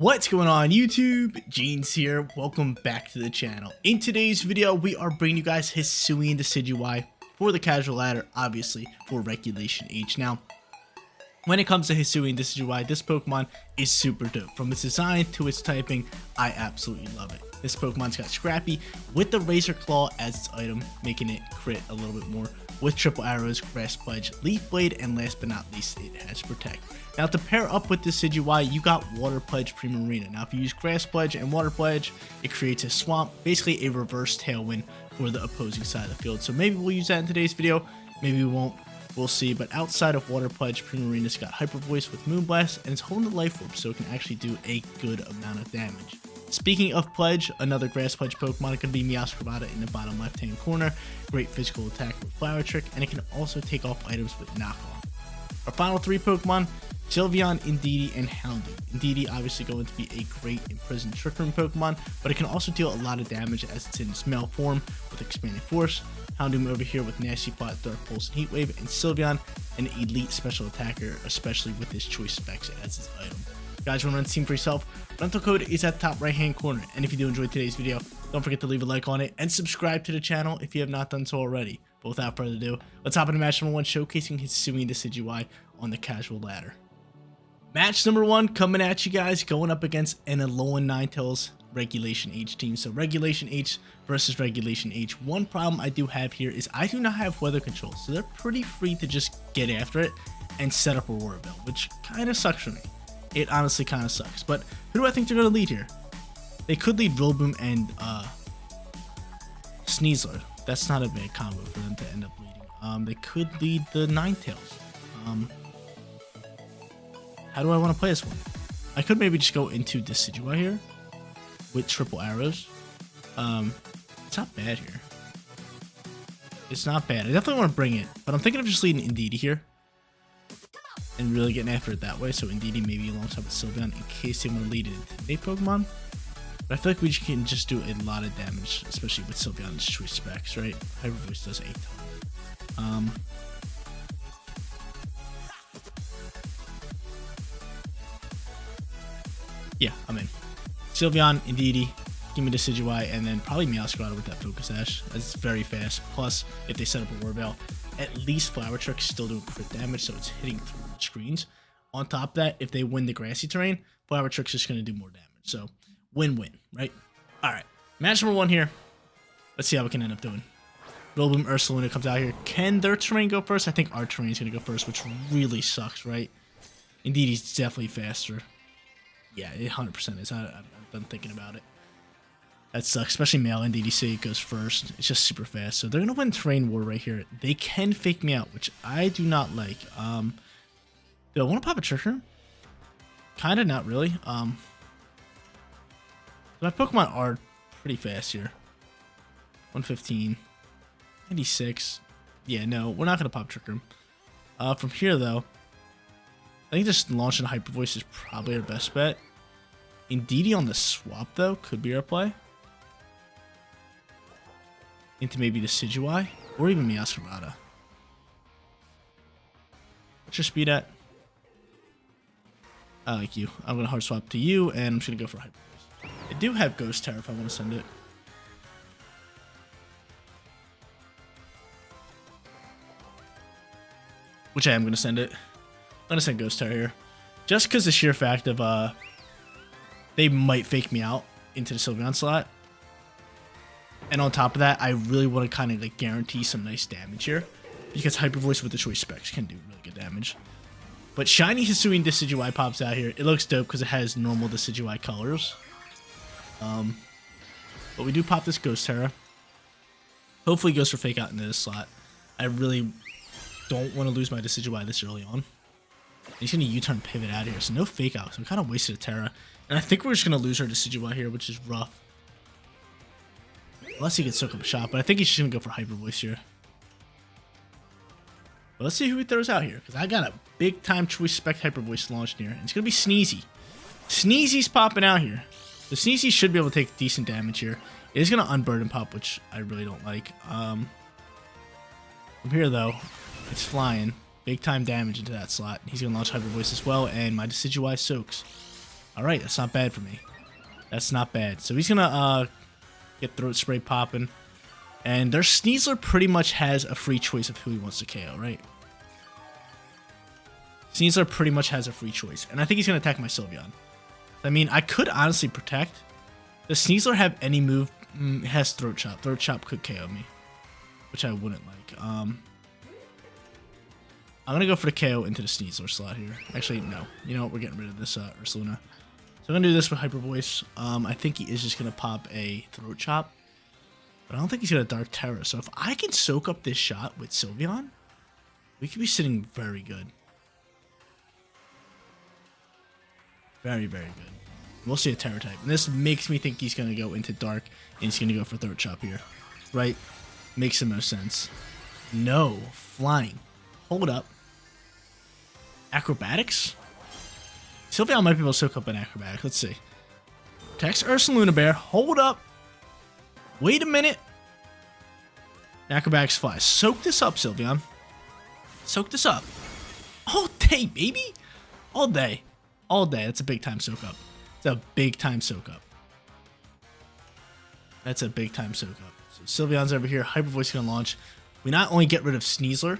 What's going on YouTube? Jeans here. Welcome back to the channel. In today's video, we are bringing you guys Hisuian Decidueye for the casual ladder, obviously for Regulation H. Now, when it comes to Hisuian Decidueye, this Pokemon is super dope. From its design to its typing, I absolutely love it. This Pokemon's got Scrappy with the Razor Claw as its item, making it crit a little bit more, with triple arrows, grass pledge, leaf blade, and last but not least, it has protect. Now to pair up with this Decidueye, you got water pledge Primarina. Now if you use grass pledge and water pledge, it creates a swamp, basically a reverse tailwind for the opposing side of the field. So maybe we'll use that in today's video, maybe we won't, we'll see. But outside of water pledge, Primarina's got hyper voice with Moonblast, and it's holding the life orb, so it can actually do a good amount of damage. Speaking of pledge, another grass pledge Pokemon can be Meowscarada in the bottom left hand corner. Great physical attack with Flower Trick, and it can also take off items with knockoff. Our final three Pokemon, SYLVEON, Indeedee, and Houndoom. Indeedee obviously going to be a great imprisoned Trick Room Pokemon, but it can also deal a lot of damage as it's in its male form with Expanded Force. Houndoom over here with Nasty Plot, Dark Pulse, and Heat Wave, and SYLVEON, an elite special attacker, especially with his choice specs as his item. Guys, want to run the team for yourself? Rental code is at the top right hand corner, and if you do enjoy today's video, don't forget to leave a like on it and subscribe to the channel if you have not done so already. But without further ado, let's hop into match number 1, showcasing Hisuian Decidueye on the casual ladder. Match number 1 coming at you guys, going up against an Alolan Ninetales Regulation H team. So Regulation H versus Regulation H. One problem I do have here is I do not have weather control, so they're pretty free to just get after it and set up a War Bell, which kind of sucks for me. It honestly kind of sucks. But who do I think they're going to lead here? They could lead Rillaboom and Sneasler. That's not a bad combo for them to end up leading. They could lead the Ninetales. How do I want to play this one? I could maybe just go into Decidueye here with triple arrows. It's not bad here. It's not bad. I definitely want to bring it, but I'm thinking of just leading Indeedee here and really getting after it that way. So Indeedee maybe alongside with SYLVEON in case they want to lead it into a Pokemon. But I feel like we can just do a lot of damage, especially with SYLVEON's choice specs, right? Hyper Voice does a ton. Yeah, I'm in. SYLVEON, Indeedee, give me Decidueye, and then probably Meowscarada with that Focus Sash. That's very fast. Plus, if they set up a War Bell, at least Flower Trick is still doing crit damage, so it's hitting through screens. On top of that, if they win the grassy terrain, Flower Trick's just going to do more damage. So, win-win, right? Alright, match number 1 here. Let's see how we can end up doing. Rillaboom, Ursaluna comes out here. Can their terrain go first? I think our terrain is going to go first, which really sucks, right? Indeedee's definitely faster. Yeah, it 100% is. I'm done thinking about it. That sucks, especially male Indeedee goes first. It's just super fast. So they're going to win Terrain War right here. They can fake me out, which I do not like. Do I want to pop a Trick Room? Kind of, not really. My Pokemon are pretty fast here. 115. 96. Yeah, no, we're not going to pop Trick Room. From here, though, I think just launching Hyper Voice is probably our best bet. Indeedee on the swap, though, could be our play. Into maybe Decidueye, or even Meowscarada. What's your speed at? I like you. I'm going to hard swap to you, and I'm just going to go for Hyper Voice. I do have Ghost Terror if I want to send it. Which I am going to send it. I'm going to send Ghost Terror here. Just because the sheer fact of they might fake me out into the SYLVEON slot. And on top of that, I really want to kind of like guarantee some nice damage here. Because Hyper Voice with the choice specs can do really good damage. But shiny Hisuian Decidueye pops out here. It looks dope because it has normal Decidueye colors. But we do pop this Ghost Terror. Hopefully it goes for fake out into this slot. I really don't want to lose my Decidueye this early on. He's going to U-turn pivot out here, so no fake out. So we kind of wasted a Terra. And I think we're just going to lose our Decidueye here, which is rough. Unless he can soak up a shot, but I think he's just going to go for Hyper Voice here. But let's see who he throws out here, because I got a big-time choice spec Hyper Voice launched here. And it's going to be Sneasy. Sneasy's popping out here. So Sneasy should be able to take decent damage here. It is going to unburden pop, which I really don't like. From here, though, it's flying. Big time damage into that slot. He's going to launch Hyper Voice as well, and my Decidueye soaks. Alright, that's not bad for me. That's not bad. So he's gonna get Throat Spray popping. And their Sneasler pretty much has a free choice of who he wants to KO, right? Sneasler pretty much has a free choice. And I think he's gonna attack my Sylveon. I mean, I could honestly protect. Does Sneasler have any move? It has Throat Chop. Throat Chop could KO me, which I wouldn't like. I'm gonna go for the KO into the Sneasler slot here. Actually, no. You know what? We're getting rid of this Ursaluna. So I'm gonna do this with Hyper Voice. I think he is just gonna pop a Throat Chop, but I don't think he's gonna Dark Terror. So if I can soak up this shot with Sylveon, we could be sitting very good. Very, very good. We'll see a Terror type. And this makes me think he's going to go into Dark, and he's going to go for Throat Chop here. Right? Makes the most sense. No. Flying. Hold up. Acrobatics? Sylveon might be able to soak up an Acrobatic. Let's see. Text Ursaluna Bear. Hold up. Wait a minute. Acrobatics fly. Soak this up, Sylveon. Soak this up. All day, baby. All day. All day. That's a big time soak up. It's a big time soak up. That's a big time soak up. So Sylveon's over here. Hyper Voice gonna launch. We not only get rid of Sneasler,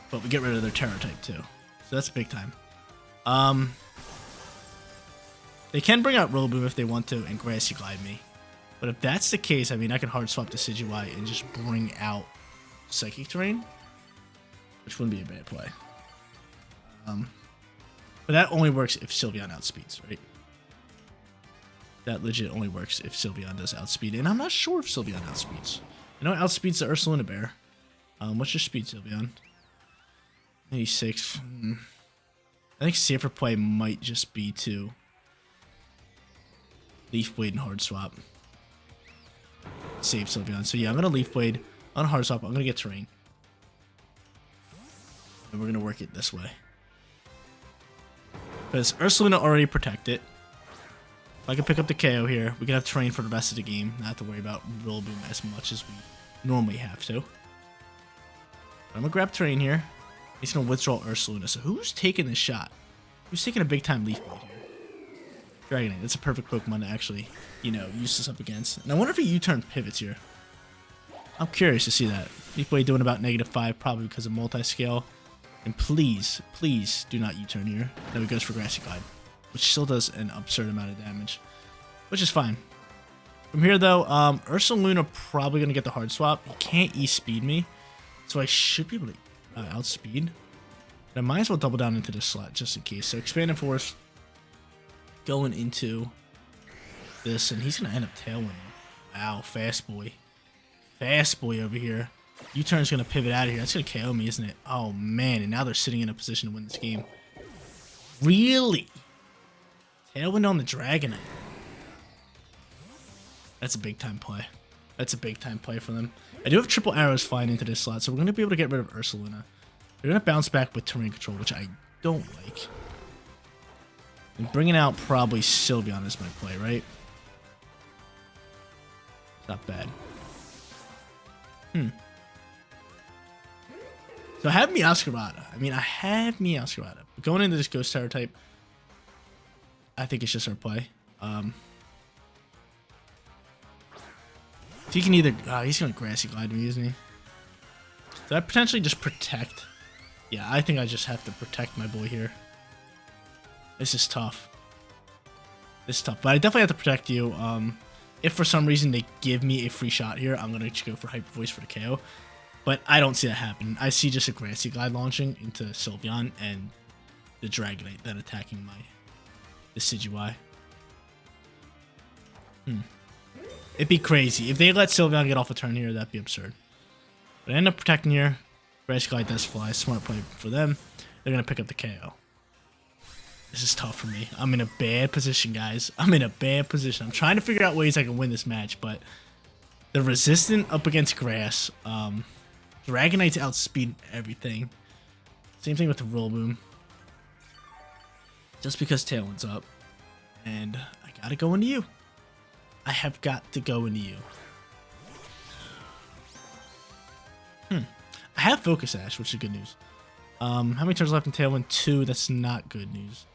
but we get rid of their Terror type too. So that's big time. They can bring out Rillaboom if they want to and Grassy Glide me. But if that's the case, I mean, I can hard swap Decidueye and just bring out Psychic Terrain, which wouldn't be a bad play. But that only works if Sylveon outspeeds, right? That legit only works if Sylveon does outspeed. And I'm not sure if Sylveon outspeeds. I know it outspeeds the Ursaluna Bear. What's your speed, Sylveon? 86. I think safer play might just be to Leaf Blade and Hard Swap. Save Sylveon. So yeah, I'm going to Leaf Blade on Hard Swap. I'm going to get Terrain. And we're going to work it this way. Because Ursaluna already protected. If I can pick up the KO here, we can have Terrain for the rest of the game. Not have to worry about Rillaboom as much as we normally have to. But I'm going to grab Terrain here. He's going to withdraw Ursaluna. So who's taking this shot? Who's taking a big time Leaf Blade here? Dragonite. That's a perfect Pokemon to actually, you know, use this up against. And I wonder if he U-turn pivots here. I'm curious to see that. Leaf Blade doing about -5, probably because of multi-scale. And please, please do not U-turn here. Then he goes for Grassy Glide, which still does an absurd amount of damage, which is fine. From here, though, Ursaluna probably going to get the Hard Swap. He can't E-speed me, so I should be able to outspeed. But I might as well double down into this slot just in case. So Expanded Force going into this, and he's going to end up Tailwinding. Wow, fast boy. Fast boy over here. U-turn's going to pivot out of here. That's going to KO me, isn't it? Oh, man. And now they're sitting in a position to win this game. Really? Tailwind on the Dragonite. That's a big-time play. That's a big-time play for them. I do have triple arrows flying into this slot, so we're going to be able to get rid of Ursaluna. They're going to bounce back with Terrain Control, which I don't like. And bringing out probably Sylveon is my play, right? Not bad. So I have Meowscarada. I mean, I have Meowscarada. But going into this Ghost Terror type, I think it's just our play. So he can either... he's going to Grassy Glide me, isn't he? Did I potentially just protect? Yeah, I think I just have to protect my boy here. This is tough. This is tough. But I definitely have to protect you. If for some reason they give me a free shot here, I'm going to just go for Hyper Voice for the KO. But I don't see that happen. I see just a Grassy Glide launching into Sylveon and the Dragonite then attacking my Decidueye. It'd be crazy. If they let Sylveon get off a turn here, that'd be absurd. But I end up protecting here. Grassy Glide does fly. Smart play for them. They're going to pick up the KO. This is tough for me. I'm in a bad position, guys. I'm in a bad position. I'm trying to figure out ways I can win this match, but the resistant up against Grass. Dragonite's outspeed everything. Same thing with the Rillaboom. Just because Tailwind's up. And I gotta go into you. I have got to go into you. I have Focus Sash, which is good news. How many turns left in Tailwind? 2. That's not good news.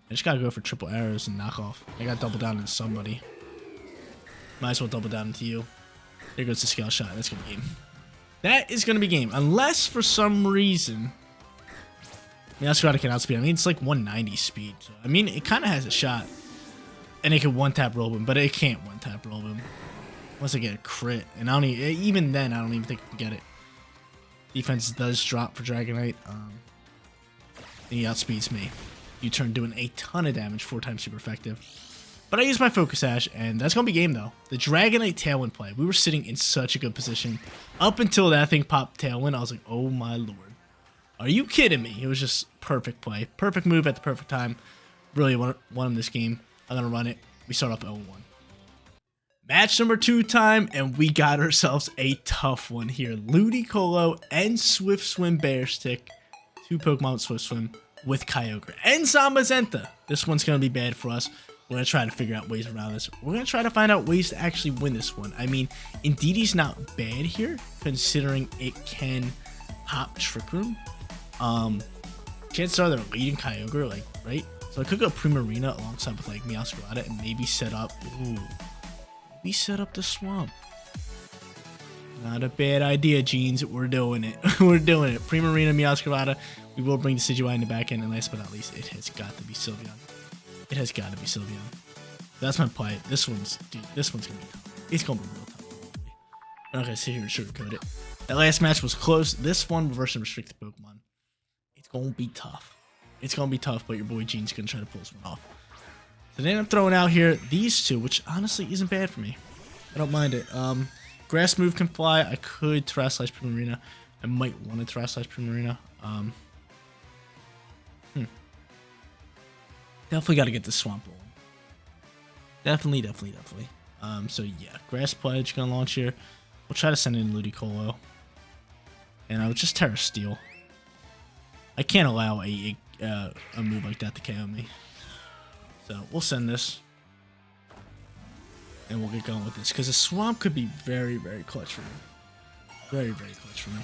I just gotta go for triple arrows and knock off. I gotta double down into somebody. Might as well double down into you. There goes the scale shot. That's gonna be game. That is gonna be game. Unless for some reason Meowscarada can outspeed. I mean, it's like 190 speed. So, I mean, it kind of has a shot. And it can one-tap roll him, but it can't one-tap roll him. Unless I get a crit. And I don't even then, I don't even think I can get it. Defense does drop for Dragonite. He outspeeds me. U-turn doing a ton of damage, 4 times super effective. But I use my Focus Sash, and that's going to be game, though. The Dragonite Tailwind play. We were sitting in such a good position. Up until that thing popped Tailwind, I was like, oh my lord. Are you kidding me? It was just perfect play. Perfect move at the perfect time. Really won him this game. I'm going to run it. We start off 0-1. Match number 2 time, and we got ourselves a tough one here. Ludicolo and Swift Swim Bear Stick. 2 Pokemon with Swift Swim with Kyogre. And Zamazenta. This one's going to be bad for us. We're going to try to figure out ways around this. We're going to try to find out ways to actually win this one. I mean, Indeedee's not bad here, considering it can pop Trick Room. Chances are they're leading Kyogre, like, right? So I could go Primarina alongside with, like, Meowscarada and maybe set up... Ooh. Maybe set up the Swamp. Not a bad idea, Jeans. We're doing it. We're doing it. Primarina, Meowscarada. We will bring the Decidueye in the back end. And last but not least, it has got to be Sylveon. It has got to be Sylveon. That's my play. This one's going to be tough. It's going to be real tough. I'm not going to sit here and sugarcoat it. That last match was close. This one versus restricted Pokemon. It's going to be tough. It's going to be tough, but your boy Gene's going to try to pull this one off. So then I'm throwing out here these 2, which honestly isn't bad for me. I don't mind it. Grass move can fly. I could Terrace Slash Primarina. I might want to Terrace Slash Primarina. Definitely got to get the Swamp rolling. Definitely. So yeah, Grass Pledge gonna launch here. We'll try to send in Ludicolo. And I would just Terra Steel. I can't allow a move like that to KO me. So we'll send this. And we'll get going with this. Because the Swamp could be very, very clutch for me. Very, very clutch for me.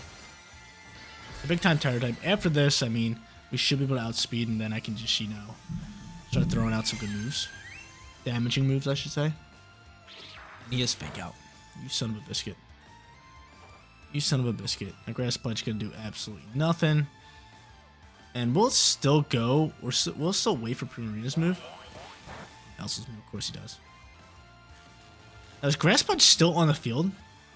A big time Terror type. After this, I mean, we should be able to outspeed. And then I can just, you know, start throwing out some good moves. Damaging moves, I should say. And he has Fake Out. You son of a biscuit. You son of a biscuit. My Grass Pledge gonna do absolutely nothing. And we'll still go. We'll still wait for Primarina's move. Elsa's move, of course he does. Now, is Grass Pledge still on the field?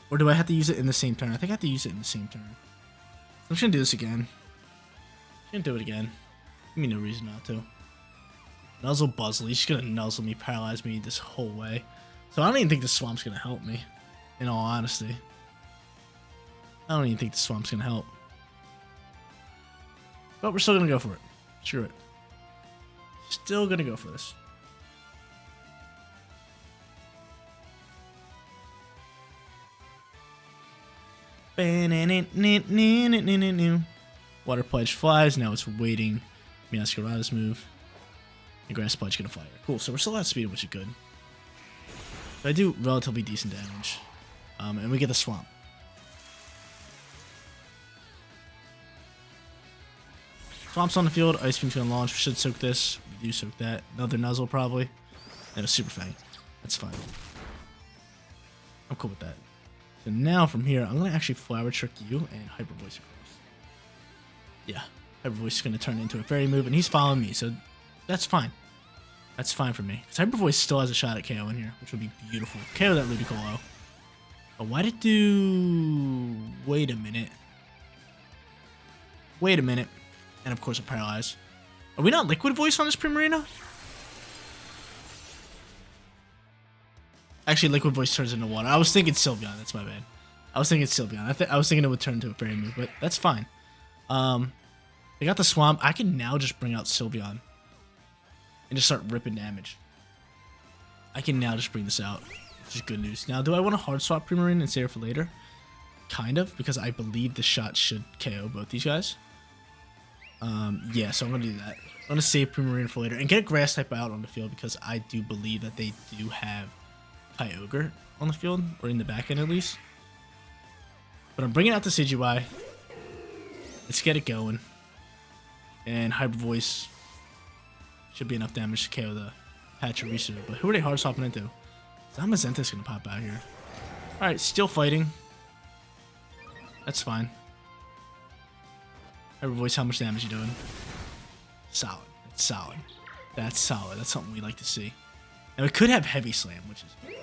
Or do I have to use it in the same turn? I think I have to use it in the same turn. I'm just gonna do this again. I'm gonna do it again. Give me no reason not to. Nuzzle Buzzle. He's just gonna nuzzle me, paralyze me this whole way. So I don't even think the Swamp's gonna help me. In all honesty. I don't even think the Swamp's gonna help. But we're still gonna go for it. Screw it. Still gonna go for this. Water Pledge flies. Now it's waiting. Meowscarada's move. And Grass Pledge gonna fire. Cool. So we're still outspeeding, which is good. So I do relatively decent damage. And we get the Swamp. Swamp's on the field. Ice Beam's gonna launch. We should soak this. We do soak that. Another Nuzzle probably. And a Super Fang. That's fine. I'm cool with that. So now from here, I'm gonna actually Flower Trick you and Hyper Voice across. Yeah, Hyper Voice is gonna turn into a Fairy move, and he's following me, so that's fine. That's fine for me. Because Hyper Voice still has a shot at KO in here, which would be beautiful. KO that Ludicolo. But why did do? Wait a minute. Wait a minute. And of course, a Paralyze. Are we not Liquid Voice on this Primarina? Actually, Liquid Voice turns into water. I was thinking Sylveon. That's my bad. I was thinking Sylveon. I was thinking it would turn into a Fairy move, but that's fine. They got the Swamp. I can now just bring out Sylveon. And just start ripping damage. I can now just bring this out. Which is good news. Now, do I want to hard swap Primarina and save it for later? Kind of, because I believe the shot should KO both these guys. Yeah, so I'm going to do that. I'm going to save Primarina for later. And get a Grass type out on the field, because I do believe that they do have Kyogre on the field, or in the back end at least. But I'm bringing out the Decidueye. Let's get it going. And Hyper Voice Should be enough damage to KO the Pachirisu. But who are they hard swapping into? Zamazenta's gonna pop out here. Alright, still fighting. That's fine. Hyper Voice, how much damage you doing? Solid. That's solid. That's solid. That's something we like to see. And we could have Heavy Slam, which is...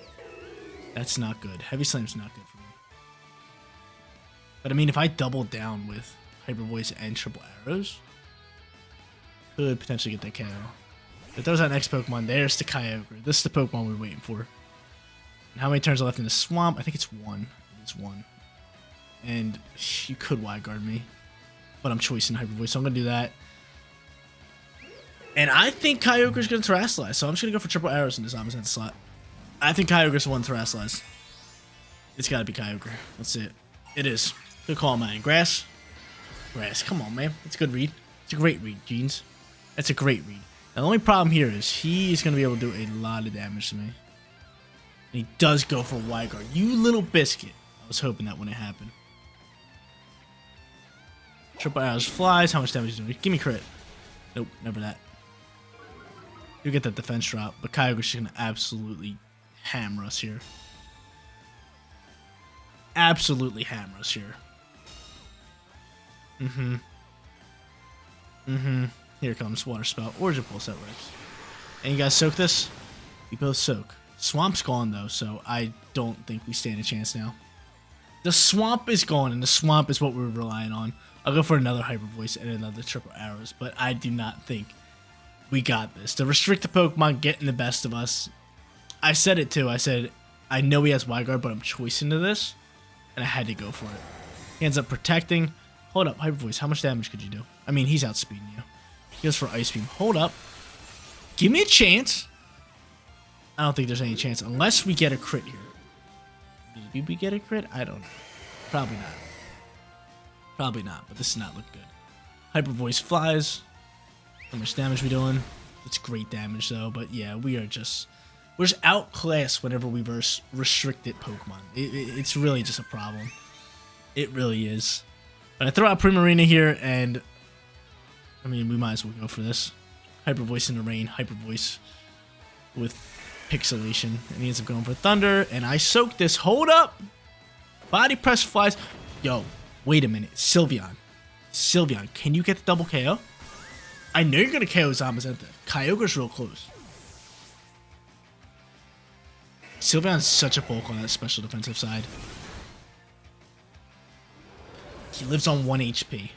That's not good. Heavy Slam's not good for me. But I mean, if I double down with Hyper Voice and Triple Arrows, could potentially get that KO. If there's that next Pokemon, there's the Kyogre. This is the Pokemon we're waiting for. And how many turns are left in the swamp? I think it's one. It's one. And you could Wide Guard me. But I'm choosing Hyper Voice, so I'm going to do that. And I think Kyogre's going to Terrasilize, so I'm just going to go for Triple Arrows in this Zamazenta slot. I think Kyogre's the one to Terrasilize. It's got to be Kyogre. That's it. It is. Good call, man. Grass? Grass. Come on, man. It's a good read. It's a great read, Jeans. That's a great read. Now, the only problem here is he's going to be able to do a lot of damage to me. And he does go for Wide Guard. You little biscuit. I was hoping that wouldn't happen. Triple Arrows flies. How much damage is he doing? Give me crit. Nope, never that. You get that defense drop, but Kyogre's just going to absolutely hammer us here. Absolutely hammer us here. Here comes Water Spout. Origin Pulse at Rex. And you guys soak this? We both soak. Swamp's gone, though, so I don't think we stand a chance now. The Swamp is gone, and the Swamp is what we're relying on. I'll go for another Hyper Voice and another Triple Arrows, but I do not think we got this. The restricted Pokemon getting the best of us. I said it, too. I said, I know he has Wide Guard, but I'm choicing to this, and I had to go for it. He ends up protecting. Hold up, Hyper Voice, how much damage could you do? I mean, he's outspeeding you. He goes for Ice Beam. Hold up. Give me a chance. I don't think there's any chance unless we get a crit here. Maybe we get a crit? I don't know. Probably not. Probably not, but this does not look good. Hyper Voice flies. How much damage we doing? It's great damage, though, but yeah, we're just outclassed whenever we verse restricted Pokemon. It's really just a problem. It really is. But I throw out Primarina here, and I mean, we might as well go for this. Hyper Voice in the rain, Hyper Voice with Pixelation, and he ends up going for Thunder, and I soak this. Hold up! Body Press flies. Yo, wait a minute. Sylveon. Sylveon, can you get the double KO? I know you're going to KO Zamazenta. Kyogre's real close. Sylveon's such a bulk on that special defensive side. He lives on 1 HP.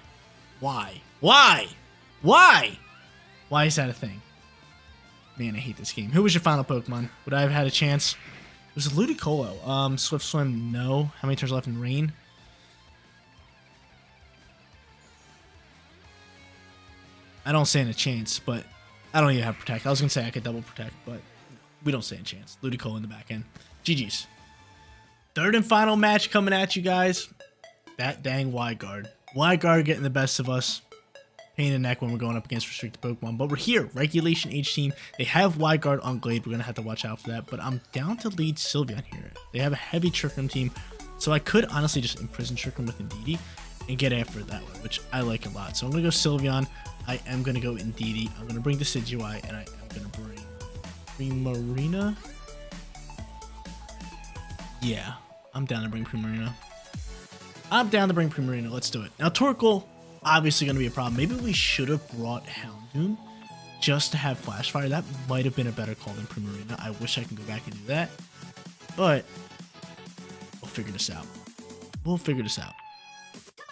Why? Why? Why? Why is that a thing? Man, I hate this game. Who was your final Pokemon? Would I have had a chance? It was a Ludicolo. Swift Swim, no. How many turns left in Rain? I don't stand a chance, but I don't even have Protect. I was going to say I could double Protect, but we don't stand a chance. Ludicolo in the back end. GG's. Third and final match coming at you guys. That dang Wide Guard. Wide Guard getting the best of us. Pain in the neck when we're going up against restricted Pokemon. But we're here. Regulation H team. They have Wide Guard on Glade. We're going to have to watch out for that. But I'm down to lead Sylveon here. They have a heavy Trick Room team. So I could honestly just imprison Trick Room with Indeedee and get after it that way, which I like a lot. So I'm going to go Sylveon. I am going to go Indeedee. I'm going to bring the Decidueye, and I am going to bring Primarina. Yeah, I'm down to bring Primarina. I'm down to bring Primarina. Let's do it. Now, Torkoal, obviously going to be a problem. Maybe we should have brought Houndoom just to have Flash Fire. That might have been a better call than Primarina. I wish I can go back and do that. But we'll figure this out. We'll figure this out.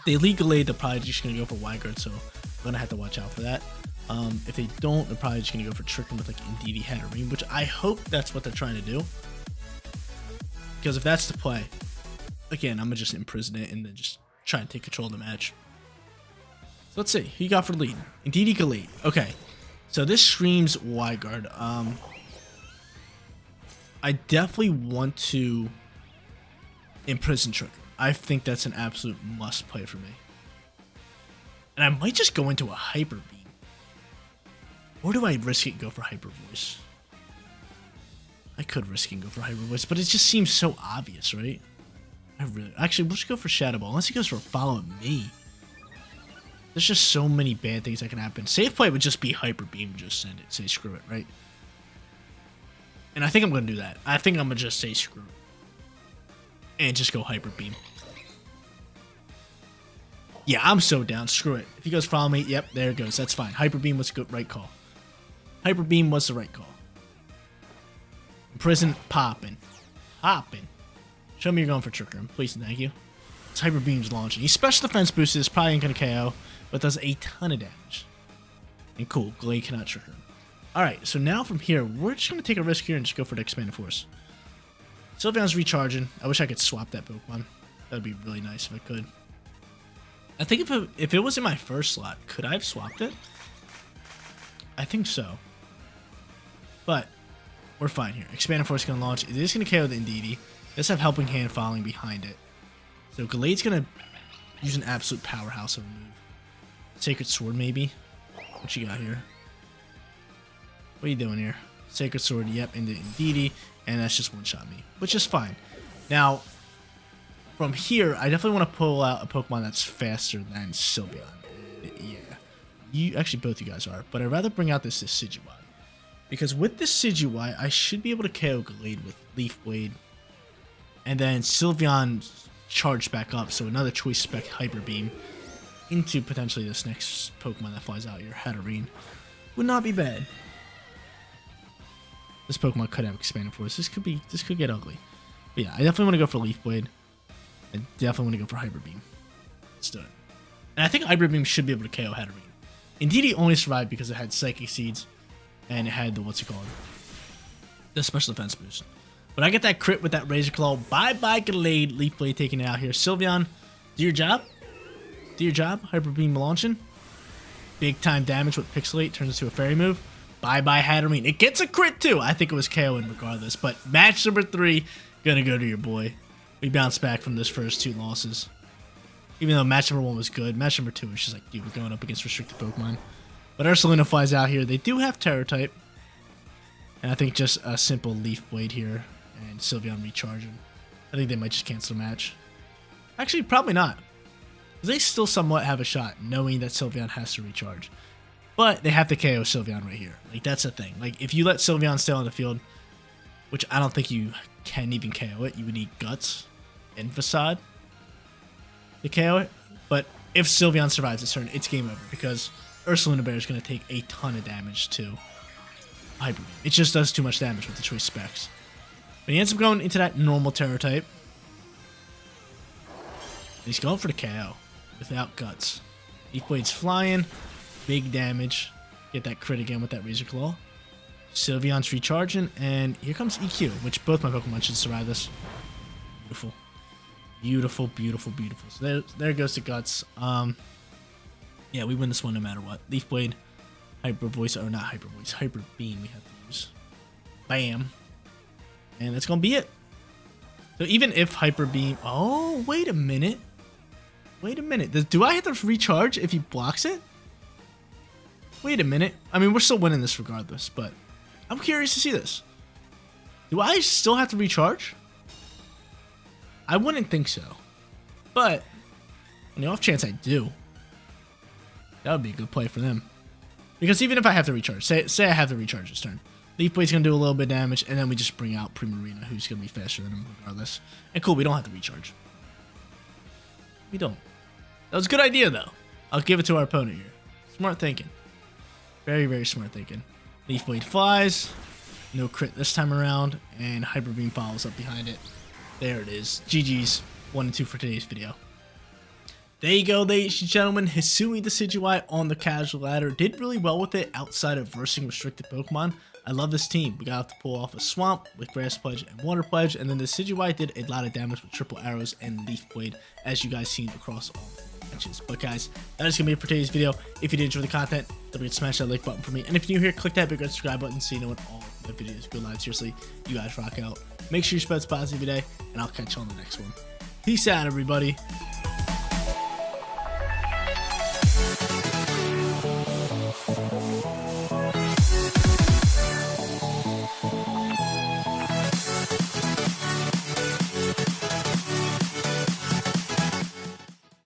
They lead Glade, they're probably just going to go for Wide Guard, so I'm going to have to watch out for that. If they don't, they're probably just going to go for Trick Room with like Indeedee Hatterene, which I hope that's what they're trying to do. Because if that's the play, again, I'm going to just imprison it and then just try and take control of the match. So let's see. Who you got for lead? Indeedee Glade. Okay. So this screams Wide Guard. I definitely want to imprison Trick Room. I think that's an absolute must play for me. And I might just go into a Hyper Beam. Or do I risk it and go for Hyper Voice? I could risk it and go for Hyper Voice, but it just seems so obvious, right? Actually, we'll just go for Shadow Ball, unless he goes for Follow Me. There's just so many bad things that can happen. Safe play would just be Hyper Beam, just send it, say screw it, right? And I think I'm going to do that. I think I'm going to just say screw it. And just go Hyper Beam. Yeah, I'm so down. Screw it. If he goes follow me, yep, there it goes. That's fine. Hyper Beam was a good right call. Hyper Beam was the right call. Prison popping. Popping. Show me you're going for Trick Room. Please and thank you. This Hyper Beam's launching. He's special defense boosted. It's probably ain't going to KO, but does a ton of damage. And cool. Glade cannot Trick Room. Alright, so now from here, we're just going to take a risk here and just go for the Expanded Force. Sylveon's recharging. I wish I could swap that Pokemon. That would be really nice if I could. I think if it was in my first slot, could I have swapped it? I think so. But we're fine here. Expanded Force is going to launch. It is going to KO the Indeedee. It does have Helping Hand following behind it. So Glade's going to use an absolute powerhouse of a move. Sacred Sword, maybe? What you got here? What are you doing here? Sacred Sword, yep, into Indeedee. And that's just one-shot me, which is fine. Now, from here, I definitely want to pull out a Pokemon that's faster than Sylveon. Yeah. Actually, both you guys are. But I'd rather bring out this Decidueye. Because with this Decidueye, I should be able to KO Glade with Leaf Blade. And then Sylveon charged back up, so another Choice Spec Hyper Beam into potentially this next Pokemon that flies out here, Hatterene. Would not be bad. This Pokemon could have Expanded Force. This could get ugly. But yeah, I definitely want to go for Leaf Blade. I definitely want to go for Hyper Beam. Let's do it. And I think Hyper Beam should be able to KO Hatterene. Indeed, only survived because it had Psychic Seeds and it had the, what's it called? The special defense boost. But I get that crit with that Razor Claw. Bye-bye, Glade. Leaf Blade taking it out here. Sylveon, do your job. Do your job. Hyper Beam launching. Big time damage with Pixelate. Turns into a fairy move. Bye-bye, Hatterene. It gets a crit, too. I think it was KOing regardless. But match number 3, gonna go to your boy. We bounced back from those first 2 losses. Even though match number 1 was good. Match number 2 was just like, dude, we're going up against restricted Pokemon. But Ursaluna flies out here. They do have Terror type. And I think just a simple Leaf Blade here. And Sylveon recharging. I think they might just cancel the match. Actually, probably not. Because they still somewhat have a shot, knowing that Sylveon has to recharge. But they have to KO Sylveon right here. Like, that's the thing. Like, if you let Sylveon stay on the field, which I don't think you can even KO it, you would need Guts and Facade to KO it. But if Sylveon survives this turn, it's game over. Because Ursaluna Bear is going to take a ton of damage to Hyper Beam. It just does too much damage with the Choice Specs. But he ends up going into that normal Terror type. He's going for the KO without Guts. Leaf Blade's flying. Big damage. Get that crit again with that Razor Claw. Sylveon's recharging. And here comes EQ, which both my Pokemon should survive this. Beautiful. Beautiful, beautiful, beautiful. So there goes the Guts. Yeah, we win this one no matter what. Leaf Blade. Hyper Voice. Or not Hyper Voice. Hyper Beam we have to use. Bam. And that's going to be it. So even if Hyper Beam... Oh, wait a minute. Wait a minute. Do I have to recharge if he blocks it? Wait a minute. I mean, we're still winning this regardless, but I'm curious to see this. Do I still have to recharge? I wouldn't think so. But, on the off chance I do, that would be a good play for them. Because even if I have to recharge, say I have to recharge this turn, Leaf Blade's going to do a little bit of damage, and then we just bring out Primarina, who's going to be faster than him regardless. And cool, we don't have to recharge. We don't. That was a good idea, though. I'll give it to our opponent here. Smart thinking. Very, very smart thinking. Leaf Blade flies. No crit this time around. And Hyper Beam follows up behind it. There it is. GG's. 1 and 2 for today's video. There you go, ladies and gentlemen. Hisuian Decidueye on the casual ladder. Did really well with it outside of versing restricted Pokemon. I love this team. We got to pull off a Swamp with Grass Pledge and Water Pledge. And then the Decidueye did a lot of damage with Triple Arrows and Leaf Blade, as you guys seen across all matches. But guys, that is going to be it for today's video. If you did enjoy the content, don't forget to smash that like button for me. And if you're new here, click that big red subscribe button so you know when all my videos go live. Seriously, you guys rock out. Make sure you spread positive every day, and I'll catch you on the next one. Peace out, everybody.